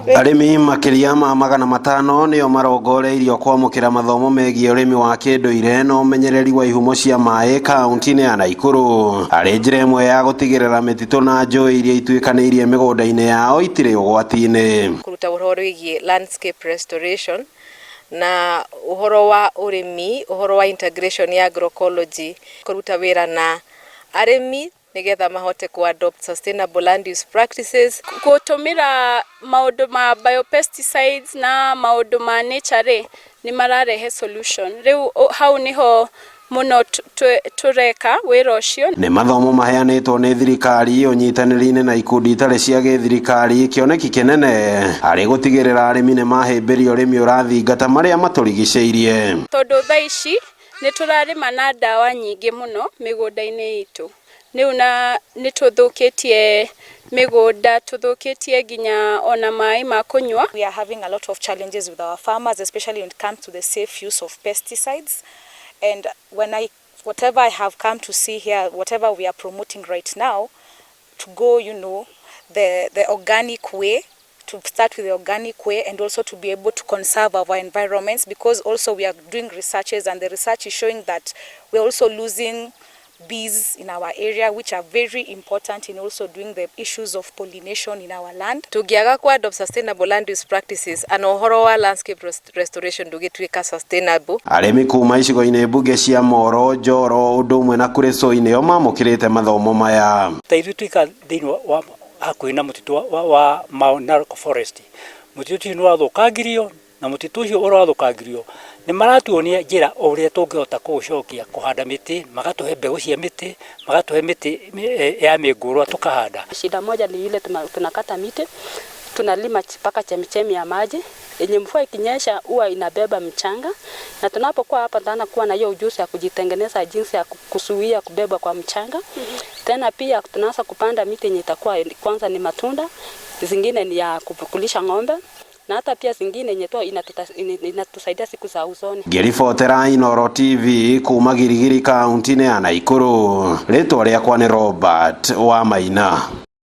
Arimi makiria ma 500 nio marongoreirio kwamukira mathomo megie urimi wa kinduire no umenyereri wa ihumo cia mai kaunti-ini ya Naikuru. Ari njira imwe ya gutigirira mititu na njui iria ituikaniirie migunda-ini yao itire ugwati-ini. Kuruta uhoro wigie landscape restoration na uhoro wa urimi, uhoro wa integration ya agroecology, kuruta wira na arimi nigetha mahote ku adopt sustainable land use practices, kutumira maundu ma biopesticides na maundu ma nature ni mararehe solution. Riu hau niho muno tureka wira ucio. Ni mathomo maheanitwo ni thirikari unyitaniri-ini na ikundi itari cia githirikari kioneki kinene ari gutigirira arimi ni mahimbiria urimi urathingata maria maturigiceirie. Tondu thaa ici ni turarima na dawa nyingi muno migunda-ini itu. Nituthukitie migunda, tuthukitie ginya ona mai ma kunywa. We are having a lot of challenges with our farmers, especially when it comes to the safe use of pesticides. And whatever I have come to see here, whatever we are promoting right now, to go, the organic way, to start with the organic way, and also to be able to conserve our environments, because also we are doing researches, and the research is showing that we are also losing bees in our area, which are very important in also doing the issues of pollination in our land. Tugiaga ku adopt sustainable land use practices and uhoro wa landscape restoration ndugituika sustainable. Arimi kuma icigo-ini mbunge cia Moro, Njoro, undu umwe na Kuresoi o mamukirite mathomo maya. Taithu tuika thiini wa hakuhi na mutitu wa Mount Narok Forest. Mutitu ni wathukangirio na mutitu ucio urathukangirio ni maratuonia njira uria tungihota kuucokia kuhanda miti, magatuhe mbegu cia miti, magatuhe miti ya mingurwa tukahanda. Shida moja ni ile tunakata miti, tunalima mpaka chemichemi ya maji yenye mvua ikinyesha huwa inabeba mchanga, na tunapokuwa hapa ndana kuwa na hiyo ujuzi ya kujitengeneza jinsi ya kusuia kubeba kwa mchanga. Tena pia tunaanza kupanda miti yenye itakuwa kwanza ni matunda, zingine ni ya kukulisha ng'ombe, na hata pia zingine yenye inatusaidia siku za usoni. Ngiribotera Inooro TV kuma Girigiri kaunti-ini ya Naikuru. Ritwa riakwa ni Robert Wamaina.